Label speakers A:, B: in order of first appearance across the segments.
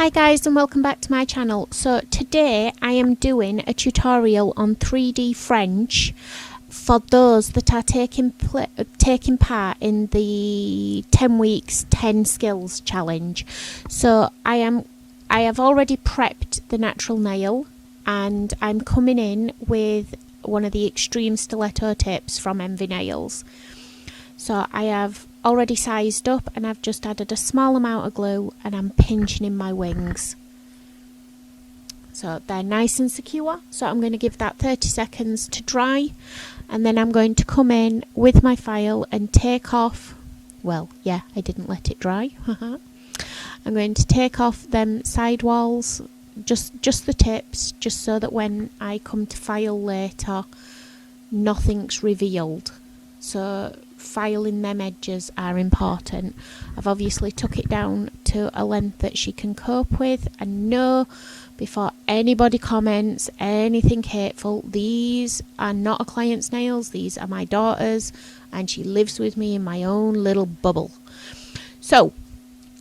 A: Hi guys, and welcome back to my channel. So today I am doing a tutorial on 3D French for those that are taking part in the 10 weeks 10 skills challenge. So I have already prepped the natural nail, and I'm coming in with one of the extreme stiletto tips from Envy Nails. So I have already sized up, and I've just added a small amount of glue, and I'm pinching in my wings. So they're nice and secure. So I'm going to give that 30 seconds to dry, and then I'm going to come in with my file and take off, well, yeah, I didn't let it dry. I'm going to take off them side walls, just the tips, just so that when I come to file later, nothing's revealed. So filing them edges are important. I've obviously took it down to a length that she can cope with, and know before anybody comments anything hateful, these are not a client's nails, these are my daughter's, and she lives with me in my own little bubble. So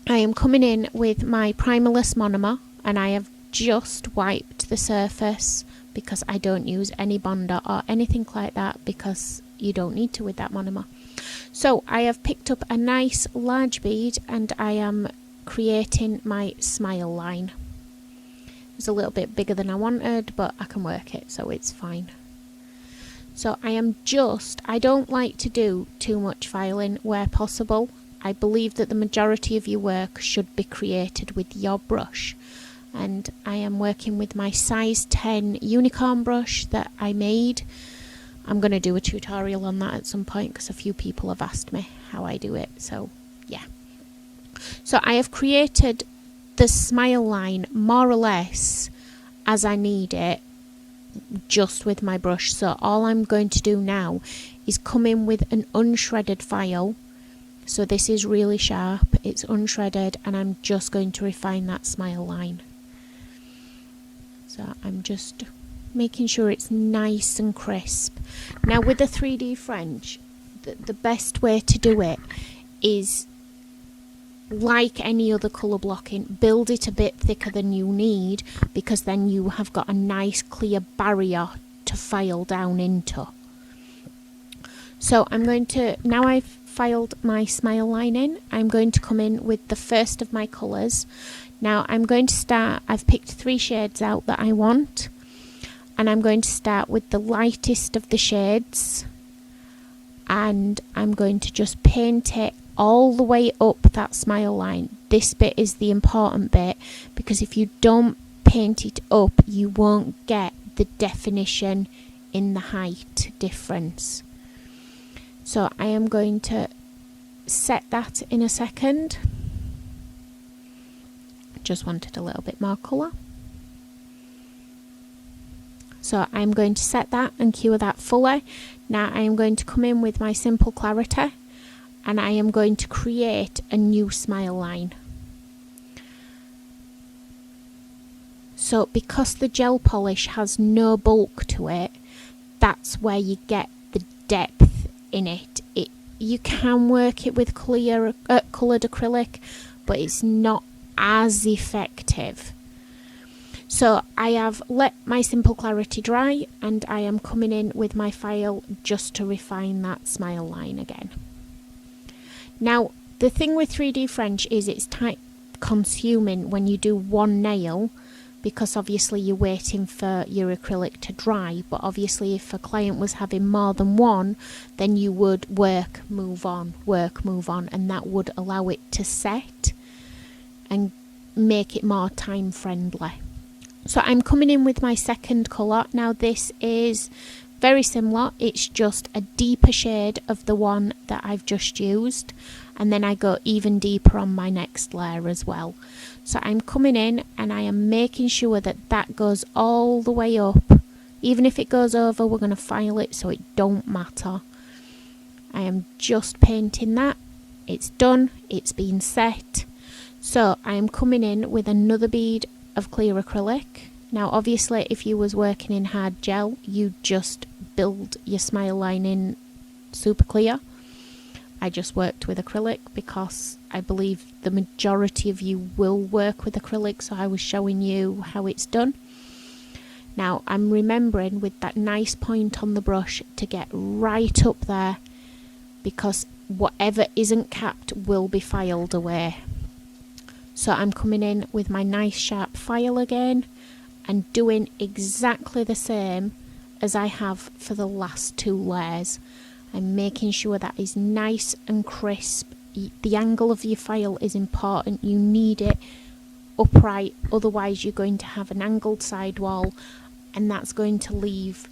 A: I am coming in with my primerless monomer, and I have just wiped the surface because I don't use any bonder or anything like that, because you don't need to with that monomer. So I have picked up a nice large bead, and I am creating my smile line. It's a little bit bigger than I wanted, but I can work it, so it's fine. So I don't like to do too much filing where possible. I believe that the majority of your work should be created with your brush, and I am working with my size 10 unicorn brush that I made. I'm going to do a tutorial on that at some point, because a few people have asked me how I do it. So yeah. So I have created the smile line more or less as I need it, just with my brush. So all I'm going to do now is come in with an unshredded file. So this is really sharp, it's unshredded, and I'm just going to refine that smile line. So I'm just making sure it's nice and crisp. Now with the 3D French, the best way to do it is, like any other colour blocking, build it a bit thicker than you need, because then you have got a nice clear barrier to file down into. So I'm going to, now I've filed my smile line in, I'm going to come in with the first of my colours. Now I'm going to start, I've picked 3 shades out that I want, and I'm going to start with the lightest of the shades, and I'm going to just paint it all the way up that smile line. This bit is the important bit, because if you don't paint it up, you won't get the definition in the height difference. So I am going to set that in a second. Just wanted a little bit more colour. So I'm going to set that and cure that fully. Now I am going to come in with my Simple Clarity, and I am going to create a new smile line. So because the gel polish has no bulk to it, that's where you get the depth in it. You can work it with coloured acrylic, but it's not as effective. So I have let my Simple Clarity dry, and I am coming in with my file just to refine that smile line again. Now the thing with 3D French is it's time consuming when you do one nail, because obviously you're waiting for your acrylic to dry. But obviously if a client was having more than one, then you would work, move on, and that would allow it to set and make it more time friendly. So I'm coming in with my second colour. Now this is very similar, it's just a deeper shade of the one that I've just used, and then I go even deeper on my next layer as well. So I'm coming in, and I am making sure that that goes all the way up. Even if it goes over, we're going to file it, so it don't matter. I am just painting that. It's done, it's been set. So I am coming in with another bead of clear acrylic. Now obviously if you was working in hard gel, you just build your smile line in super clear. I just worked with acrylic because I believe the majority of you will work with acrylic, so I was showing you how it's done. Now I'm remembering with that nice point on the brush to get right up there, because whatever isn't capped will be filed away. So I'm coming in with my nice sharp file again and doing exactly the same as I have for the last 2 layers. I'm making sure that is nice and crisp. The angle of your file is important. You need it upright, otherwise you're going to have an angled sidewall, and that's going to leave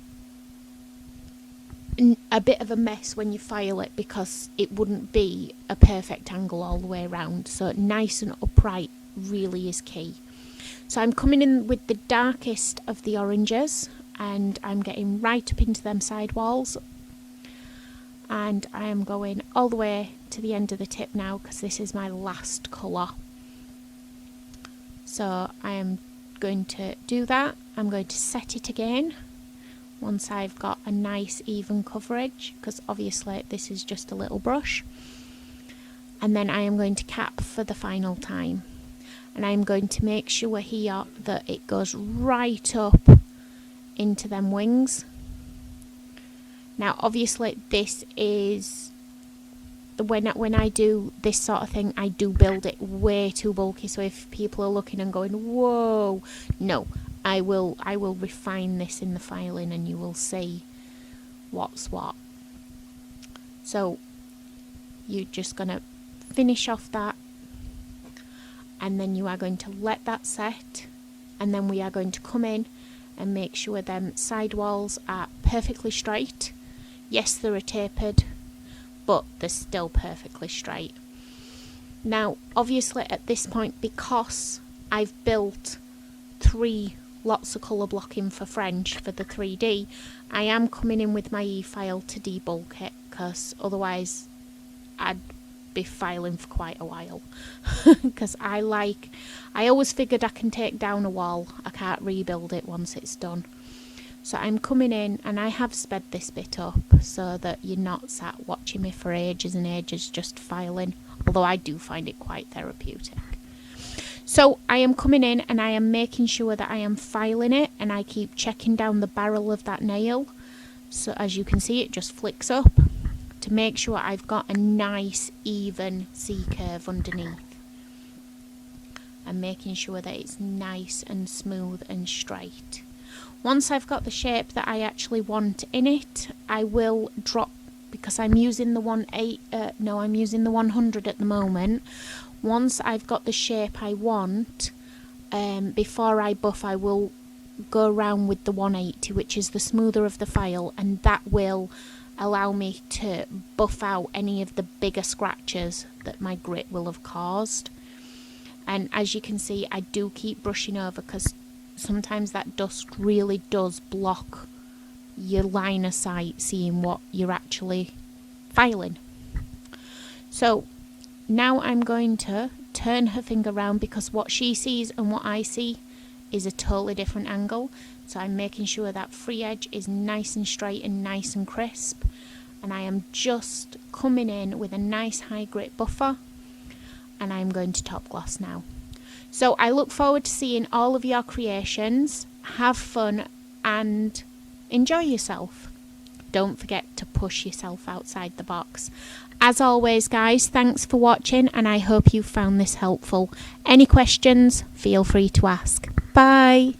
A: a bit of a mess when you file it, because it wouldn't be a perfect angle all the way around. So nice and upright really is key. So I'm coming in with the darkest of the oranges, and I'm getting right up into them sidewalls, and I am going all the way to the end of the tip now, because this is my last colour. So I am going to do that. I'm going to set it again once I've got a nice even coverage, because obviously this is just a little brush. And then I am going to cap for the final time, and I'm going to make sure here that it goes right up into them wings. Now obviously this is, when I do this sort of thing, I do build it way too bulky, so if people are looking and going whoa, no, I will refine this in the filing and you will see what's what. So you're just going to finish off that, and then you are going to let that set, and then we are going to come in and make sure them sidewalls are perfectly straight. Yes, they're tapered, but they're still perfectly straight. Now obviously at this point, because I've built 3 lots of colour blocking for French for the 3D, I am coming in with my e-file to debulk it, because otherwise I'd be filing for quite a while. Because I always figured I can take down a wall, I can't rebuild it once it's done. So I'm coming in, and I have sped this bit up so that you're not sat watching me for ages and ages just filing, although I do find it quite therapeutic. So I am coming in and I am making sure that I am filing it, and I keep checking down the barrel of that nail. So as you can see, it just flicks up to make sure I've got a nice even C-curve underneath. I'm making sure that it's nice and smooth and straight. Once I've got the shape that I actually want in it, I will drop, because I'm using the 100 at the moment. Once I've got the shape I want, before I buff, I will go around with the 180, which is the smoother of the file, and that will allow me to buff out any of the bigger scratches that my grit will have caused. And as you can see, I do keep brushing over, because sometimes that dust really does block your line of sight seeing what you're actually filing. So now I'm going to turn her finger around, because what she sees and what I see is a totally different angle. So I'm making sure that free edge is nice and straight and nice and crisp, and I am just coming in with a nice high grit buffer, and I'm going to top gloss now. So I look forward to seeing all of your creations. Have fun and enjoy yourself. Don't forget to push yourself outside the box. As always, guys, thanks for watching, and I hope you found this helpful. Any questions, feel free to ask. Bye.